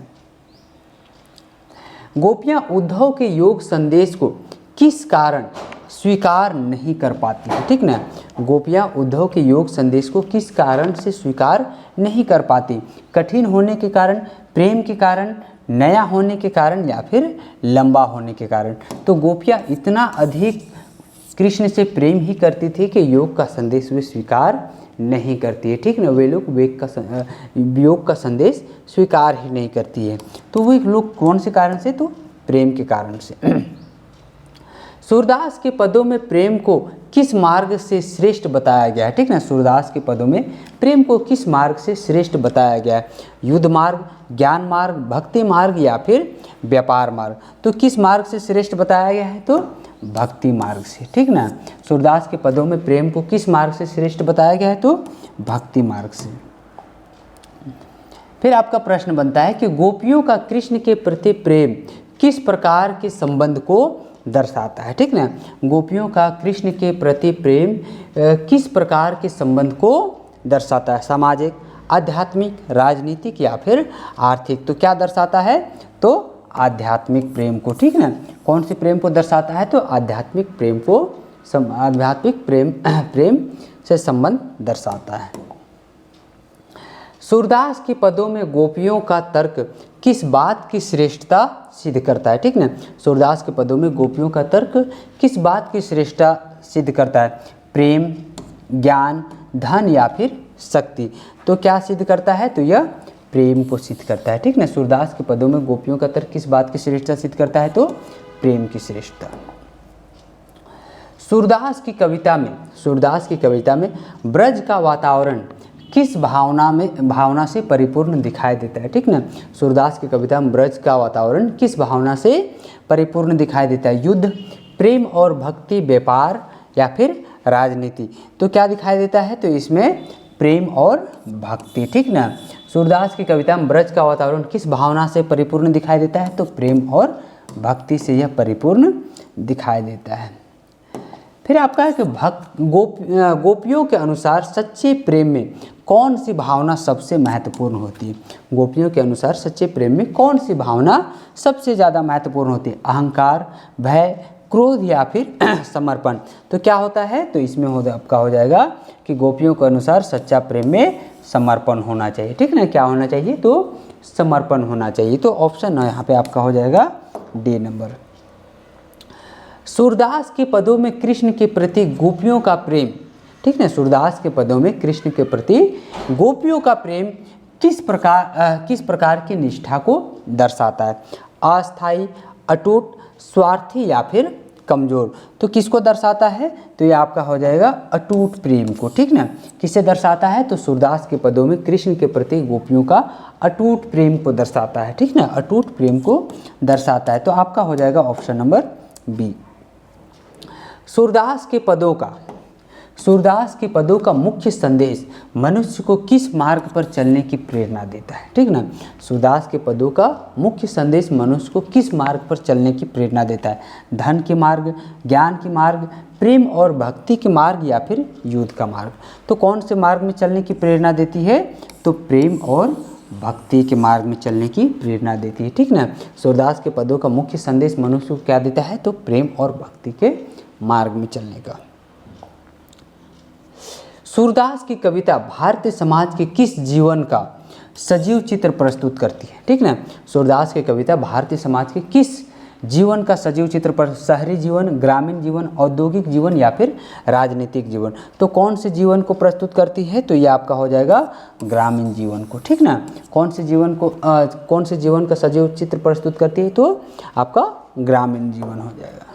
Speaker 1: गोपियाँ उद्धव के योग संदेश को किस कारण स्वीकार नहीं कर पाती है? ठीक ना, गोपियाँ उद्धव के योग संदेश को किस कारण से स्वीकार नहीं कर पाती? कठिन होने के कारण, प्रेम के कारण, नया होने के कारण या फिर लंबा होने के कारण। तो गोपियाँ इतना अधिक कृष्ण से प्रेम ही करती थी कि योग का संदेश वे स्वीकार नहीं करती है। ठीक ना, वे लोग योग का संदेश स्वीकार ही नहीं करती है। तो वे लोग कौन से कारण से? तो प्रेम के कारण से। सूरदास के पदों में प्रेम को किस मार्ग से श्रेष्ठ बताया गया है? ठीक ना, सूरदास के पदों में प्रेम को किस मार्ग से श्रेष्ठ बताया गया है? युद्ध मार्ग, ज्ञान मार्ग, भक्ति मार्ग या फिर व्यापार मार्ग। तो किस मार्ग से श्रेष्ठ बताया गया है? तो भक्ति मार्ग से। ठीक ना, सूरदास के पदों में प्रेम को किस मार्ग से श्रेष्ठ बताया गया है? तो भक्ति मार्ग से। फिर आपका प्रश्न बनता है कि गोपियों का कृष्ण के प्रति प्रेम किस प्रकार के संबंध को दर्शाता है? ठीक ना, गोपियों का कृष्ण के प्रति प्रेम किस प्रकार के संबंध को दर्शाता है? सामाजिक, आध्यात्मिक, राजनीतिक या फिर आर्थिक। तो क्या दर्शाता है? तो आध्यात्मिक प्रेम को। ठीक ना, कौन से प्रेम को दर्शाता है? तो आध्यात्मिक प्रेम को, आध्यात्मिक प्रेम से संबंध दर्शाता है। सूरदास के पदों में गोपियों का तर्क किस बात की श्रेष्ठता सिद्ध करता है? ठीक ना, सूरदास के पदों में गोपियों का तर्क किस बात की श्रेष्ठता सिद्ध करता है? प्रेम, ज्ञान, धन या फिर शक्ति। तो क्या सिद्ध करता है? तो यह प्रेम को सिद्ध करता है, ठीक ना। सूरदास के पदों में गोपियों का तर्क किस बात की श्रेष्ठता सिद्ध करता है? तो प्रेम की श्रेष्ठता। सूरदास की कविता में ब्रज का वातावरण किस भावना से परिपूर्ण दिखाई देता है, ठीक ना। सूरदास की कविता में ब्रज का वातावरण किस भावना से परिपूर्ण दिखाई देता है? युद्ध, प्रेम और भक्ति, व्यापार या फिर राजनीति। तो क्या दिखाई देता है? तो इसमें प्रेम और भक्ति, ठीक ना। सूरदास की कविता में ब्रज का वातावरण किस भावना से परिपूर्ण दिखाई देता है? तो प्रेम और भक्ति से यह परिपूर्ण दिखाई देता है। फिर आपका है कि गोपियों के अनुसार सच्चे प्रेम में कौन सी भावना सबसे महत्वपूर्ण होती है? गोपियों के अनुसार सच्चे प्रेम में कौन सी भावना सबसे ज़्यादा महत्वपूर्ण होती है? अहंकार, भय, क्रोध या फिर समर्पण। तो क्या होता है? तो इसमें आपका हो जाएगा कि गोपियों के अनुसार सच्चा प्रेम में समर्पण होना चाहिए, ठीक ना। क्या होना चाहिए? तो समर्पण होना चाहिए। तो ऑप्शन यहाँ पे आपका हो जाएगा डी नंबर। सूरदास के पदों में कृष्ण के प्रति गोपियों का प्रेम, ठीक है। सूरदास के पदों में कृष्ण के प्रति गोपियों का प्रेम किस प्रकार की निष्ठा को दर्शाता है? अस्थायी, अटूट, स्वार्थी या फिर कमजोर। तो किसको दर्शाता है? तो ये आपका हो जाएगा अटूट प्रेम को, ठीक ना। किसे दर्शाता है? तो सूरदास के पदों में कृष्ण के प्रति गोपियों का अटूट प्रेम को दर्शाता है, ठीक ना। अटूट प्रेम को दर्शाता है। तो आपका हो जाएगा ऑप्शन नंबर बी। सूरदास के पदों का मुख्य संदेश मनुष्य को किस मार्ग पर चलने की प्रेरणा देता है, ठीक ना। सूरदास के पदों का मुख्य संदेश मनुष्य को किस मार्ग पर चलने की प्रेरणा देता है? धन के मार्ग, ज्ञान के मार्ग, प्रेम और भक्ति के मार्ग या फिर युद्ध का मार्ग। तो कौन से मार्ग में चलने की प्रेरणा देती है? तो प्रेम और भक्ति के मार्ग में चलने की प्रेरणा देती है, ठीक ना। सूरदास के पदों का मुख्य संदेश मनुष्य को क्या देता है? तो प्रेम और भक्ति के मार्ग में चलने का। सूरदास की कविता भारतीय समाज के किस जीवन का सजीव चित्र प्रस्तुत करती है, ठीक ना। सूरदास की कविता भारतीय समाज के किस जीवन का सजीव चित्र पर? शहरी जीवन, ग्रामीण जीवन, औद्योगिक जीवन या फिर राजनीतिक जीवन। तो कौन से जीवन को प्रस्तुत करती है? तो ये आपका हो जाएगा ग्रामीण जीवन को, ठीक ना। कौन से जीवन का सजीव चित्र प्रस्तुत करती है? तो आपका ग्रामीण जीवन हो जाएगा।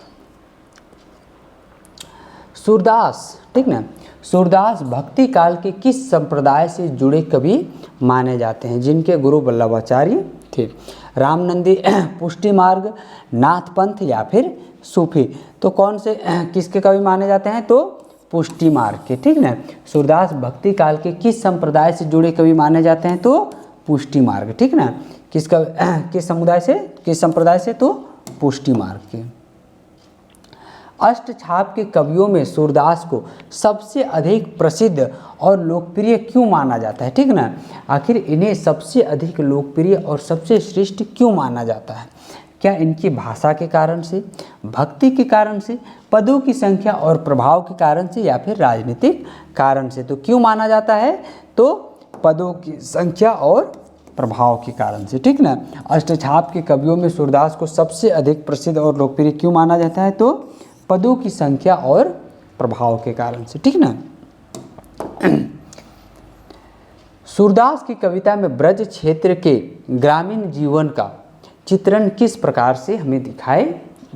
Speaker 1: सूरदास, ठीक ना। सूरदास भक्ति काल के किस संप्रदाय से जुड़े कवि माने जाते हैं, जिनके गुरु वल्लभाचार्य थे? रामनंदी, पुष्टि मार्ग, नाथपंथ या फिर सूफी। तो कौन से किसके कवि माने जाते हैं? तो पुष्टि मार्ग के, ठीक ना। सूरदास भक्ति काल के किस संप्रदाय से जुड़े कवि माने जाते हैं? तो पुष्टि मार्ग, ठीक ना। किस संप्रदाय से? तो पुष्टि मार्ग के। अष्टछाप के कवियों में सूरदास को सबसे अधिक प्रसिद्ध और लोकप्रिय क्यों माना जाता है, ठीक ना। आखिर इन्हें सबसे अधिक लोकप्रिय और सबसे श्रेष्ठ क्यों माना जाता है? क्या इनकी भाषा के कारण से, भक्ति के कारण से, पदों की संख्या और प्रभाव के कारण से या फिर राजनीतिक कारण से? तो क्यों माना जाता है? तो पदों की संख्या और प्रभाव के कारण से, ठीक ना। अष्टछाप के कवियों में सूरदास को सबसे अधिक प्रसिद्ध और लोकप्रिय क्यों माना जाता है? तो पदों की संख्या और प्रभाव के कारण से, ठीक ना। सूरदास की कविता में ब्रज क्षेत्र के ग्रामीण जीवन का चित्रण किस प्रकार से हमें दिखाई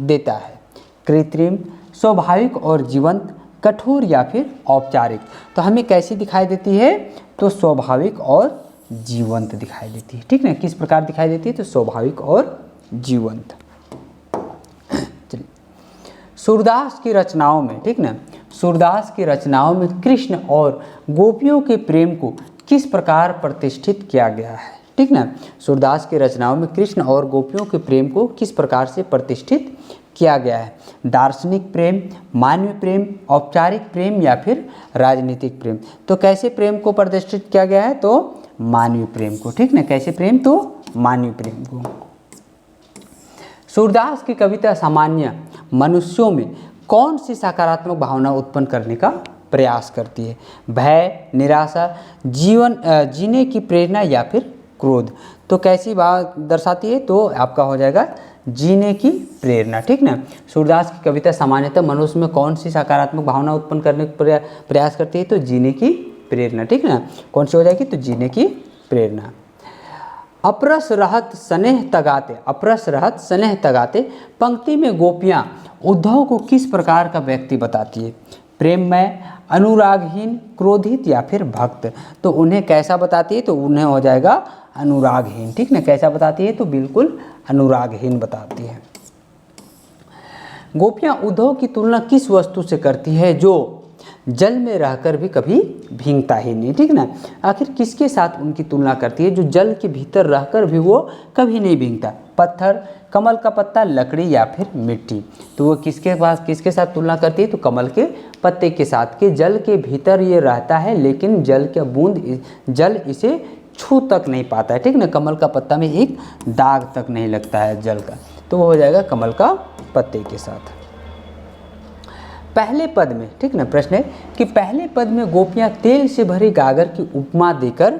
Speaker 1: देता है? कृत्रिम, स्वाभाविक और जीवंत, कठोर या फिर औपचारिक। तो हमें कैसी दिखाई देती है? तो स्वाभाविक और जीवंत दिखाई देती है, ठीक ना। किस प्रकार दिखाई देती है? तो स्वाभाविक और जीवंत। सूरदास की रचनाओं में, ठीक ना, सूरदास की रचनाओं में कृष्ण और गोपियों के प्रेम को किस प्रकार प्रतिष्ठित किया गया है, ठीक ना। सूरदास की रचनाओं में कृष्ण और गोपियों के प्रेम को किस प्रकार से प्रतिष्ठित किया गया है? दार्शनिक प्रेम, मानवीय प्रेम, औपचारिक प्रेम या फिर राजनीतिक प्रेम। तो कैसे प्रेम को प्रतिष्ठित किया गया है? तो मानवीय प्रेम को, ठीक ना। कैसे प्रेम? तो मानवीय प्रेम को। सूरदास की कविता सामान्य मनुष्यों में कौन सी सकारात्मक भावना उत्पन्न करने का प्रयास करती है? भय, निराशा, जीने की प्रेरणा या फिर क्रोध। तो कैसी बात दर्शाती है? तो आपका हो जाएगा जीने की प्रेरणा, ठीक ना। सूरदास की कविता सामान्यतः मनुष्य में कौन सी सकारात्मक भावना उत्पन्न करने का प्रयास करती है, तो जीने की प्रेरणा, ठीक ना। कौन सी हो जाएगी, तो जीने की प्रेरणा। अपरस रहत स्नेह तगाते, अपरस रहत स्नेह तगाते पंक्ति में गोपियाँ उद्धव को किस प्रकार का व्यक्ति बताती है, प्रेममय, अनुरागहीन, क्रोधित या फिर भक्त। तो उन्हें कैसा बताती है, तो उन्हें हो जाएगा अनुरागहीन, ठीक ना। कैसा बताती है, तो बिल्कुल अनुरागहीन बताती है। गोपियाँ उद्धव की तुलना किस वस्तु से करती है जो जल में रहकर भी कभी भीगता ही नहीं, ठीक ना। आखिर किसके साथ उनकी तुलना करती है, जो जल के भीतर रहकर भी वो कभी नहीं भीगता, पत्थर, कमल का पत्ता, लकड़ी या फिर मिट्टी। तो वो किसके साथ तुलना करती है, तो कमल के पत्ते के साथ, के जल के भीतर ये रहता है लेकिन जल का बूंद जल इसे छू तक नहीं पाता है, ठीक ना। कमल का पत्ता में एक दाग तक नहीं लगता है जल का, तो वो हो जाएगा कमल का पत्ते के साथ। पहले पद में, ठीक ना, प्रश्न है कि पहले पद में गोपियाँ तेल से भरे गागर की उपमा देकर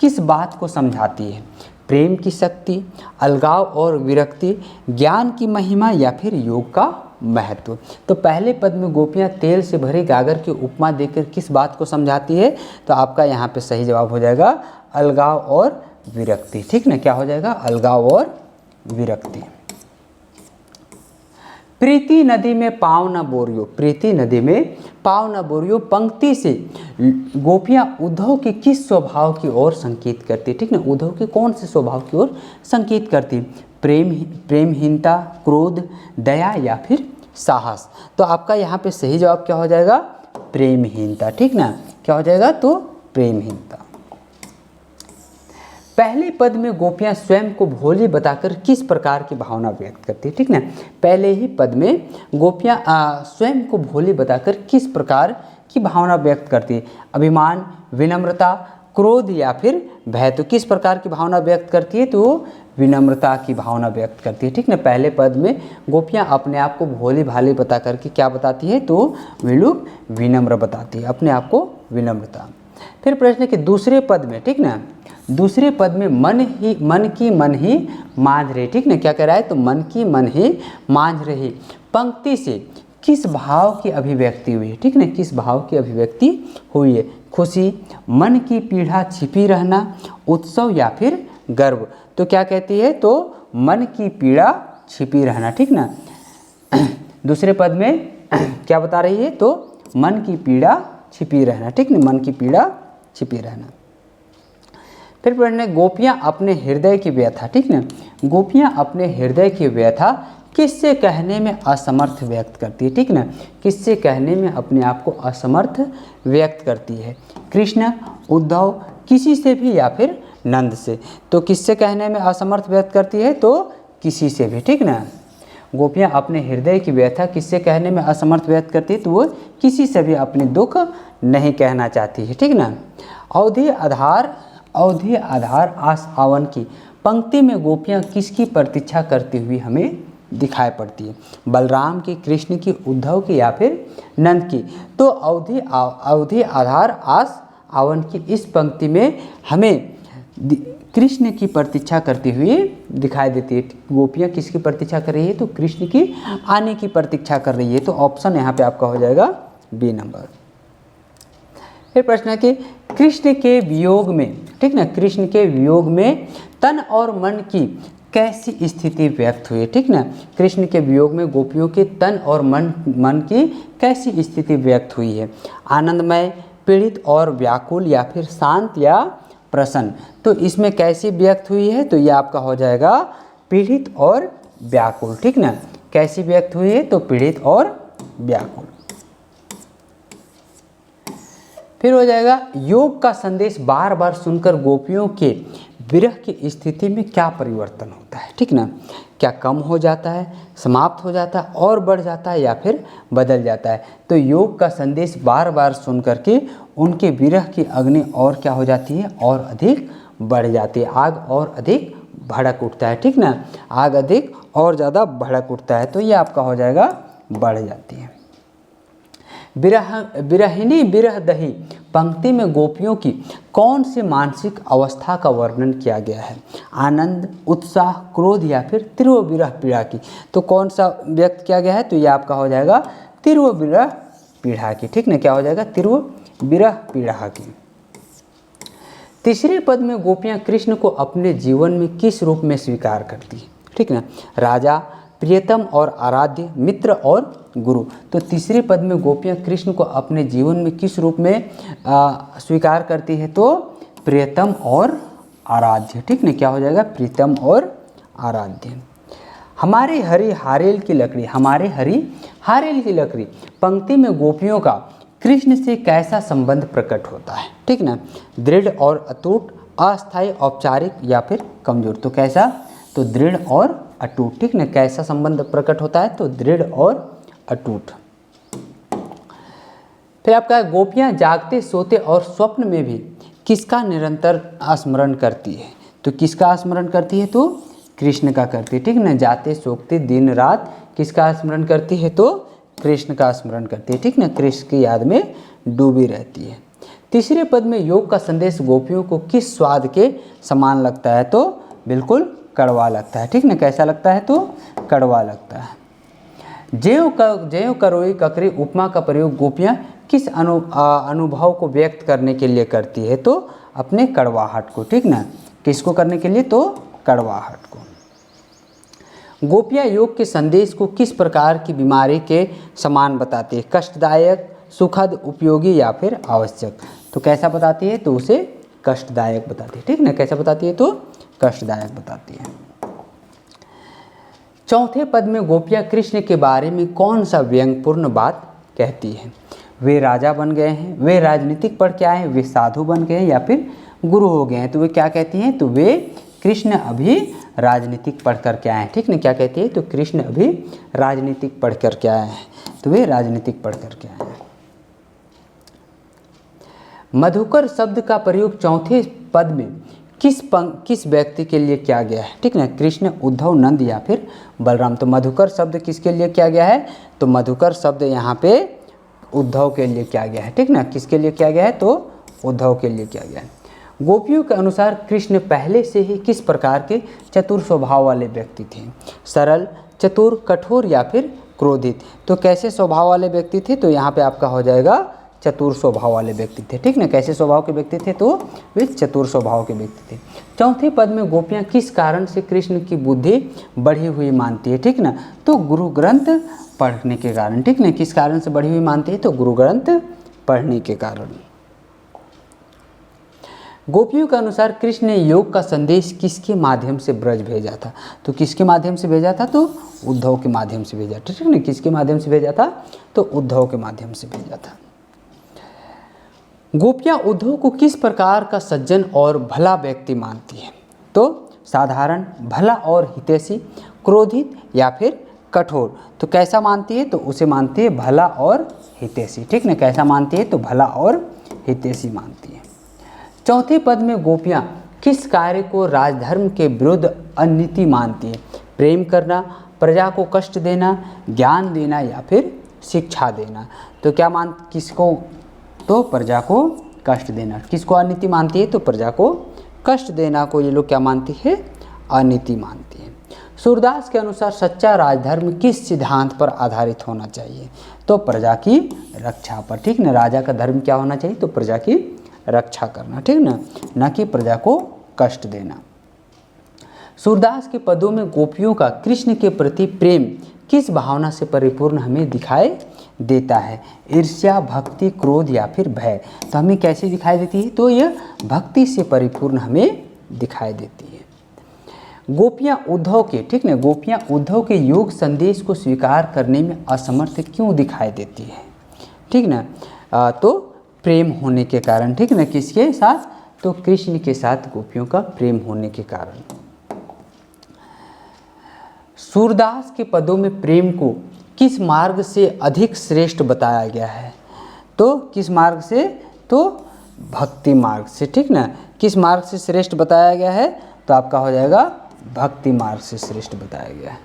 Speaker 1: किस बात को समझाती है, प्रेम की शक्ति, अलगाव और विरक्ति, ज्ञान की महिमा या फिर योग का महत्व। तो पहले पद में गोपियाँ तेल से भरे गागर की उपमा देकर किस बात को समझाती है, तो आपका यहाँ पे सही जवाब हो जाएगा अलगाव और विरक्ति, ठीक ना। क्या हो जाएगा, अलगाव और विरक्ति। प्रीति नदी में पाँव न बोरियो, प्रीति नदी में पाँव न बोरियो पंक्ति से गोपियाँ उद्धव के किस स्वभाव की ओर संकेत करती, ठीक ना। उद्धव के कौन से स्वभाव की ओर संकेत करती, प्रेमहीनता, क्रोध, दया या फिर साहस। तो आपका यहाँ पे सही जवाब क्या हो जाएगा, प्रेमहीनता, ठीक ना। क्या हो जाएगा, तो प्रेमहीनता। पहले पद में गोपियाँ स्वयं को भोली बताकर किस प्रकार की भावना व्यक्त करती है, ठीक ना। पहले ही पद में गोपियाँ स्वयं को भोली बताकर किस प्रकार की भावना व्यक्त करती है, अभिमान, विनम्रता, क्रोध या फिर भय। तो किस प्रकार की भावना व्यक्त करती है, तो विनम्रता की भावना व्यक्त करती है, ठीक ना। पहले पद में गोपियाँ अपने आप को भोली भाली बता करके क्या बताती है, तो वे लोग विनम्र बताती है अपने आप को, विनम्रता। फिर प्रश्न है कि दूसरे पद में, ठीक ना, दूसरे पद में मन की मन ही मांझ रही, ठीक ना। क्या कह रहा है, तो मन की मन ही मांझ रही पंक्ति से किस भाव की अभिव्यक्ति हुई है, ठीक ना। किस भाव की अभिव्यक्ति हुई है, खुशी, मन की पीड़ा छिपी रहना, उत्सव या फिर गर्व। तो क्या कहती है, तो मन की पीड़ा छिपी रहना, ठीक ना। दूसरे पद में क्या बता रही है, तो मन की पीड़ा छिपी रहना, ठीक ना, मन की पीड़ा छिपी रहना। फिर पढ़ने गोपियाँ अपने हृदय की व्यथा, ठीक ना। गोपियाँ अपने हृदय की व्यथा किससे कहने में असमर्थ व्यक्त करती है, ठीक ना। किससे कहने में अपने आप को असमर्थ व्यक्त करती है, कृष्ण, उद्धव, किसी से भी या फिर नंद से। तो किससे कहने में असमर्थ व्यक्त करती है, तो किसी से भी, ठीक ना। गोपियाँ अपने हृदय की व्यथा किससे कहने में असमर्थ व्यक्त करती है, तो वो किसी से भी अपने दुख नहीं कहना चाहती है, ठीक ना। अवधि आधार आस आवन की पंक्ति में गोपियाँ किसकी प्रतीक्षा करती हुई हमें दिखाई पड़ती है, बलराम की, कृष्ण की, उद्धव की या फिर नंद की। तो अवधि आधार आस आवन की इस पंक्ति में हमें कृष्ण की प्रतीक्षा करती हुई दिखाई देती है। गोपियाँ किसकी प्रतीक्षा कर रही है, तो कृष्ण की आने की प्रतीक्षा कर रही है। तो ऑप्शन यहाँ पे आपका हो जाएगा बी नंबर। फिर प्रश्न है कि कृष्ण के वियोग में, ठीक ना, कृष्ण के वियोग में तन और मन की कैसी स्थिति व्यक्त हुई है, ठीक ना। कृष्ण के वियोग में गोपियों के तन और मन की कैसी स्थिति व्यक्त हुई है, आनंदमय, पीड़ित और व्याकुल या फिर शांत या प्रसन्न। तो इसमें कैसी व्यक्त हुई है, तो ये आपका हो जाएगा पीड़ित और व्याकुल, ठीक ना। कैसी व्यक्त हुई है, तो पीड़ित और व्याकुल। फिर हो जाएगा योग का संदेश बार बार सुनकर गोपियों के विरह की स्थिति में क्या परिवर्तन होता है, ठीक ना। क्या कम हो जाता है, समाप्त हो जाता है और बढ़ जाता है या फिर बदल जाता है। तो योग का संदेश बार बार सुन करके उनके विरह की अग्नि और क्या हो जाती है, और अधिक बढ़ जाती है, आग और अधिक भड़क उठता है, ठीक ना। आग अधिक और ज़्यादा भड़क उठता है, तो ये आपका हो जाएगा बढ़ जाती है। बिरहिनी बिरह दही पंक्ति में गोपियों की कौन सी मानसिक अवस्था का वर्णन किया गया है? आनंद, उत्साह, क्रोध या फिर तीव्र विरह पीड़ा की। तो कौन सा व्यक्त किया गया है? तो ये आपका हो जाएगा तीव्र विरह पीड़ा की। ठीक ना, क्या हो जाएगा? तीव्र विरह पीड़ा की। तीसरे पद में गोपियाँ कृष्ण को अपने जीवन में किस रूप में स्वीकार करती है? ठीक ना, राजा, प्रियतम और आराध्य, मित्र और गुरु। तो तीसरे पद में गोपियाँ कृष्ण को अपने जीवन में किस रूप में स्वीकार करती है? तो प्रियतम और आराध्य। ठीक ना, क्या हो जाएगा? प्रियतम और आराध्य। हमारे हरी हारेल की लकड़ी, हमारे हरी हारेल की लकड़ी पंक्ति में गोपियों का कृष्ण से कैसा संबंध प्रकट होता है? ठीक ना, दृढ़ और अटूट, अस्थायी, औपचारिक या फिर कमजोर। तो कैसा? तो दृढ़ और अटूट। ठीक ना, कैसा संबंध प्रकट होता है? तो दृढ़ और अटूट। फिर आपका गोपियां जागते, सोते और स्वप्न में भी किसका निरंतर स्मरण करती है? तो किसका स्मरण करती है? तो कृष्ण का करती है। ठीक ना, जाते सोते दिन रात किसका स्मरण करती है? तो कृष्ण का स्मरण करती है। ठीक ना, कृष्ण की याद में डूबी रहती है। तीसरे पद में योग का संदेश गोपियों को किस स्वाद के समान लगता है? तो बिल्कुल कड़वा लगता है। ठीक ना, कैसा लगता है? तो कड़वा लगता है। ज्यों करोई ककरी उपमा का प्रयोग गोपियाँ किस अनुभव को व्यक्त करने के लिए करती है? तो अपने कड़वाहट को। ठीक ना, किसको करने के लिए? तो कड़वाहट को। गोपियाँ योग के संदेश को किस प्रकार की बीमारी के समान बताती है? कष्टदायक, सुखद, उपयोगी या फिर आवश्यक। तो कैसा बताती है? तो उसे कष्टदायक बताती है। ठीक ना, कैसा बताती है? तो कष्टदायक बताती है। चौथे पद में गोपियाँ कृष्ण के बारे में कौन सा व्यंग्यपूर्ण बात कहती है? वे राजा बन गए हैं, वे राजनीतिक पढ़ के आए हैं, वे साधु बन गए हैं या फिर गुरु हो गए हैं। तो वे क्या कहती हैं? तो वे कृष्ण अभी राजनीतिक पढ़ कर के आए हैं। ठीक ना, क्या कहती है? तो कृष्ण अभी राजनीतिक पढ़ कर के आए हैं। तो वे राजनीतिक पढ़ कर के आए हैं। मधुकर शब्द का प्रयोग चौथे पद में किस व्यक्ति के लिए किया गया है? ठीक ना, कृष्ण, उद्धव, नंद या फिर बलराम। तो मधुकर शब्द किसके लिए किया गया है? तो मधुकर शब्द यहाँ पे उद्धव के लिए किया गया है। ठीक ना, किसके लिए किया गया है? तो उद्धव के लिए किया गया है। गोपियों के अनुसार कृष्ण पहले से ही किस प्रकार के चतुर स्वभाव वाले व्यक्ति थे? सरल, चतुर, कठोर या फिर क्रोधित। तो कैसे स्वभाव वाले व्यक्ति थे? तो यहाँ पे आपका हो जाएगा चतुर स्वभाव वाले व्यक्ति थे। ठीक ना, कैसे स्वभाव के व्यक्ति थे? तो वे चतुर स्वभाव के व्यक्ति थे। चौथे पद में गोपियाँ किस कारण से कृष्ण की बुद्धि बढ़ी हुई मानती है? ठीक ना, तो गुरु ग्रंथ पढ़ने के कारण। ठीक ना, किस कारण से बढ़ी हुई मानती है? तो गुरु ग्रंथ पढ़ने के कारण। गोपियों के अनुसार कृष्ण ने योग का संदेश किसके माध्यम से ब्रज भेजा था? तो किसके माध्यम से भेजा था? तो उद्धव के माध्यम से भेजा। ठीक है ना, किसके माध्यम से भेजा था? तो उद्धव के माध्यम से भेजा था। गोपियाँ उद्धव को किस प्रकार का सज्जन और भला व्यक्ति मानती है? तो साधारण, भला और हितैषी, क्रोधित या फिर कठोर। तो कैसा मानती है? तो उसे मानती है भला और हितैषी। ठीक ना, कैसा मानती है? तो भला और हितैषी मानती है। चौथे पद में गोपियाँ किस कार्य को राजधर्म के विरुद्ध अनीति मानती है? प्रेम करना, प्रजा को कष्ट देना, ज्ञान देना या फिर शिक्षा देना। तो क्या किसको? तो प्रजा को कष्ट देना। किसको अनीति मानती है? तो प्रजा को कष्ट देना को ये लोग क्या मानती है? अनीति मानती है। सूरदास के अनुसार सच्चा राजधर्म किस सिद्धांत पर आधारित होना चाहिए? तो प्रजा की रक्षा पर। ठीक ना, राजा का धर्म क्या होना चाहिए? तो प्रजा की रक्षा करना। ठीक ना, न कि प्रजा को कष्ट देना। सूरदास के पदों में गोपियों का कृष्ण के प्रति प्रेम किस भावना से परिपूर्ण हमें दिखाई देता है? ईर्ष्या, भक्ति, क्रोध या फिर भय। तो हमें कैसे दिखाई देती है? तो यह भक्ति से परिपूर्ण हमें दिखाई देती है। गोपियाँ उद्धव के, ठीक ना, गोपियाँ उद्धव के योग संदेश को स्वीकार करने में असमर्थ क्यों दिखाई देती है? ठीक ना, तो प्रेम होने के कारण। ठीक ना, किसके साथ? तो कृष्ण के साथ गोपियों का प्रेम होने के कारण। सूरदास के पदों में प्रेम को किस मार्ग से अधिक श्रेष्ठ बताया गया है? तो किस मार्ग से? तो भक्ति मार्ग से। ठीक ना, किस मार्ग से श्रेष्ठ बताया गया है? तो आपका हो जाएगा भक्ति मार्ग से श्रेष्ठ बताया गया है।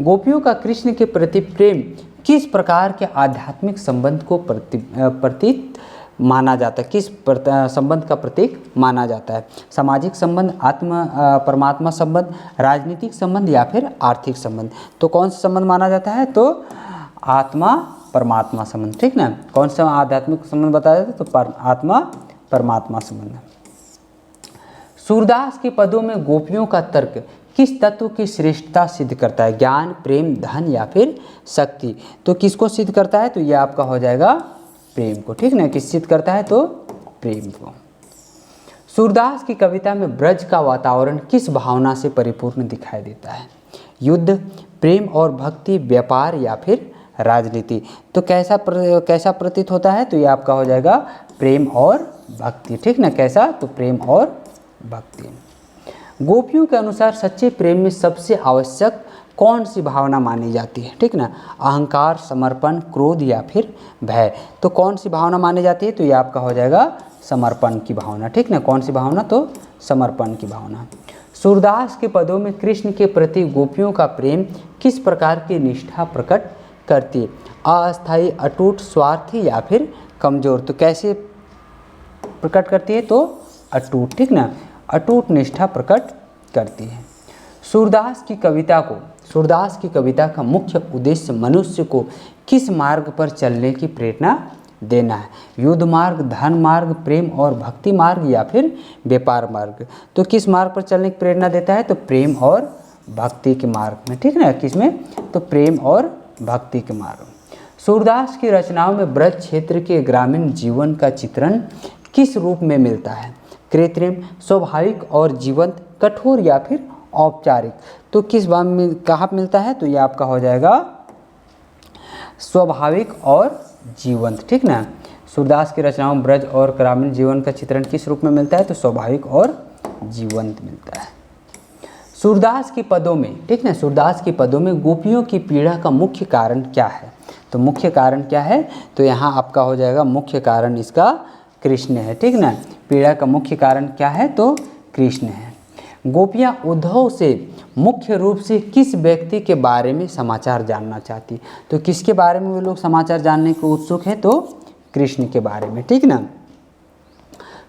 Speaker 1: गोपियों का कृष्ण के प्रति प्रेम किस प्रकार के आध्यात्मिक संबंध को प्रतीक माना जाता है, किस संबंध का प्रतीक माना जाता है? सामाजिक संबंध, परमात्मा संबंध, राजनीतिक संबंध या फिर आर्थिक संबंध? तो कौन सा संबंध माना जाता है? तो आत्मा परमात्मा संबंध, ठीक ना। कौन सा आध्यात्मिक संबंध बताया जाता है? तो आत्मा परमात्मा संबंध। सूरदास के पदों में गोपियों का तर्क किस तत्व की श्रेष्ठता सिद्ध करता है? ज्ञान, प्रेम, धन या फिर शक्ति? तो किसको सिद्ध करता है? तो यह आपका हो जाएगा प्रेम को, ठीक ना। किस सिद्ध करता है? तो प्रेम को। सूरदास की कविता में ब्रज का वातावरण किस भावना से परिपूर्ण दिखाई देता है? युद्ध, प्रेम और भक्ति, व्यापार या फिर राजनीति? तो कैसा प्रतीत होता है? तो यह आपका हो जाएगा प्रेम और भक्ति, ठीक ना। कैसा? तो प्रेम और भक्ति। गोपियों के अनुसार सच्चे प्रेम में सबसे आवश्यक कौन सी भावना मानी जाती है? ठीक ना। अहंकार, समर्पण, क्रोध या फिर भय? तो कौन सी भावना मानी जाती है? तो ये आपका हो जाएगा समर्पण की भावना, ठीक ना। कौन सी भावना? तो समर्पण की भावना। सूरदास के पदों में कृष्ण के प्रति गोपियों का प्रेम किस प्रकार की निष्ठा प्रकट करती है? अस्थायी, अटूट, स्वार्थी या फिर कमजोर? तो कैसे प्रकट करती है? तो अटूट, ठीक ना। अटूट निष्ठा प्रकट करती है। सूरदास की कविता का मुख्य उद्देश्य मनुष्य को किस मार्ग पर चलने की प्रेरणा देना है? युद्ध मार्ग, धन मार्ग, प्रेम और भक्ति मार्ग या फिर व्यापार मार्ग? तो किस मार्ग पर चलने की प्रेरणा देता है? तो प्रेम और भक्ति के मार्ग में, ठीक ना। किसमें? तो प्रेम और भक्ति के मार्ग। सूरदास की रचनाओं में ब्रज क्षेत्र के ग्रामीण जीवन का चित्रण किस रूप में मिलता है? कृत्रिम, स्वाभाविक और जीवंत, कठोर या फिर औपचारिक? तो किस भाग में, कहाँ मिलता है? तो ये आपका हो जाएगा स्वाभाविक और जीवंत, ठीक ना। सूरदास की रचनाओं में ब्रज और ग्रामीण जीवन का चित्रण किस रूप में मिलता है? तो स्वाभाविक और जीवंत मिलता है। सूरदास के पदों में, ठीक ना, सूरदास के पदों में गोपियों की पीड़ा का मुख्य कारण क्या है? तो मुख्य कारण क्या है? तो यहाँ आपका हो जाएगा मुख्य कारण इसका कृष्ण है, ठीक ना। पीड़ा का मुख्य कारण क्या है? तो कृष्ण है। गोपियाँ उद्धव से मुख्य रूप से किस व्यक्ति के बारे में समाचार जानना चाहती? तो किसके बारे में वे लोग समाचार जानने को उत्सुक है? तो कृष्ण के बारे में, ठीक ना।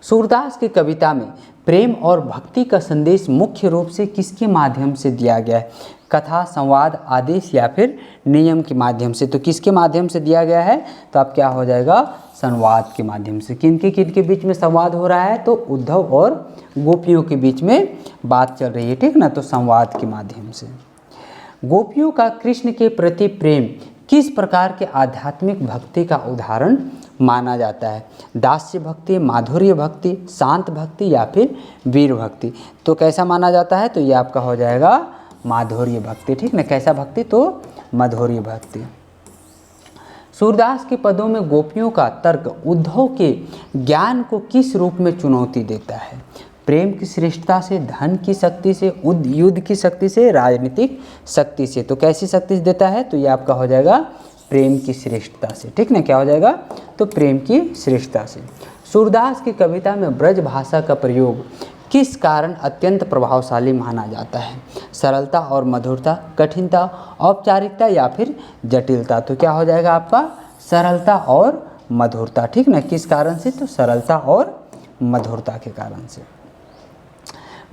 Speaker 1: सूरदास की कविता में प्रेम और भक्ति का संदेश मुख्य रूप से किसके माध्यम से दिया गया है? कथा, संवाद, आदेश या फिर नियम के माध्यम से? तो किसके माध्यम से दिया गया है? तो अब क्या हो जाएगा? संवाद के माध्यम से। किनके बीच में संवाद हो रहा है? तो उद्धव और गोपियों के बीच में बात चल रही है, ठीक ना। तो संवाद के माध्यम से। गोपियों का कृष्ण के प्रति प्रेम किस प्रकार के आध्यात्मिक भक्ति का उदाहरण माना जाता है? दास्य भक्ति, माधुर्य भक्ति, शांत भक्ति या फिर वीर भक्ति? तो कैसा माना जाता है? तो ये आपका हो जाएगा माधुर्य भक्ति, ठीक ना। कैसा भक्ति? तो माधुर्य भक्ति। सूरदास के पदों में गोपियों का तर्क उद्धव के ज्ञान को किस रूप में चुनौती देता है? प्रेम की श्रेष्ठता से, धन की शक्ति से, युद्ध की शक्ति से, राजनीतिक शक्ति से? तो कैसी शक्ति से देता है? तो ये आपका हो जाएगा प्रेम की श्रेष्ठता से, ठीक ना। क्या हो जाएगा? तो प्रेम की श्रेष्ठता से। सूरदास की कविता में ब्रज भाषा का प्रयोग किस कारण अत्यंत प्रभावशाली माना जाता है? सरलता और मधुरता, कठिनता, औपचारिकता या फिर जटिलता? तो क्या हो जाएगा आपका? सरलता और मधुरता, ठीक ना। किस कारण से? तो सरलता और मधुरता के कारण से।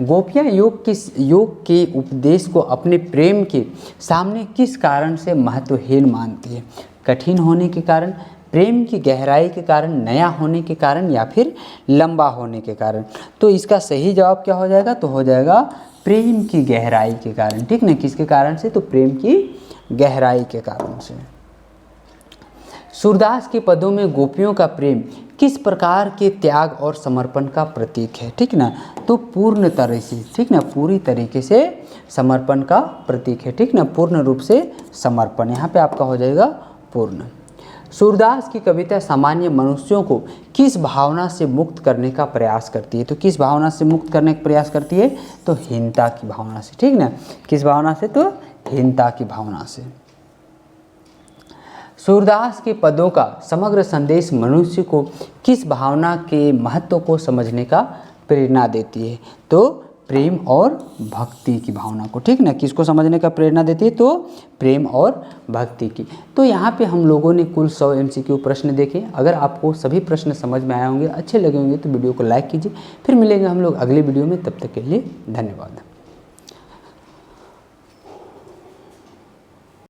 Speaker 1: गोपियाँ योग के उपदेश को अपने प्रेम के सामने किस कारण से महत्वहीन मानती है? कठिन होने के कारण, प्रेम की गहराई के कारण, नया होने के कारण या फिर लंबा होने के कारण? तो इसका सही जवाब क्या हो जाएगा? तो हो जाएगा प्रेम की गहराई के कारण, ठीक ना। किसके कारण से? तो प्रेम की गहराई के कारण से। सूरदास के पदों में गोपियों का प्रेम किस प्रकार के त्याग और समर्पण का प्रतीक है? ठीक ना। तो पूर्ण तरह से, ठीक ना, पूरी तरीके से समर्पण का प्रतीक है, ठीक ना। पूर्ण रूप से समर्पण, यहाँ पे आपका हो जाएगा पूर्ण। सूरदास की कविता सामान्य मनुष्यों को किस भावना से मुक्त करने का प्रयास करती है? तो किस भावना से मुक्त करने का प्रयास करती है? तो हीनता की भावना से, ठीक ना। किस भावना से? तो हीनता की भावना से। सूरदास के पदों का समग्र संदेश मनुष्य को किस भावना के महत्व को समझने का प्रेरणा देती है? तो प्रेम और भक्ति की भावना को, ठीक ना। किसको समझने का प्रेरणा देती है, तो प्रेम और भक्ति की। तो यहाँ पे हम लोगों ने कुल 100 MCQ प्रश्न देखे। अगर आपको सभी प्रश्न समझ में आए होंगे, अच्छे लगे होंगे, तो वीडियो को लाइक कीजिए। फिर मिलेंगे हम लोग अगले वीडियो में, तब तक के लिए धन्यवाद।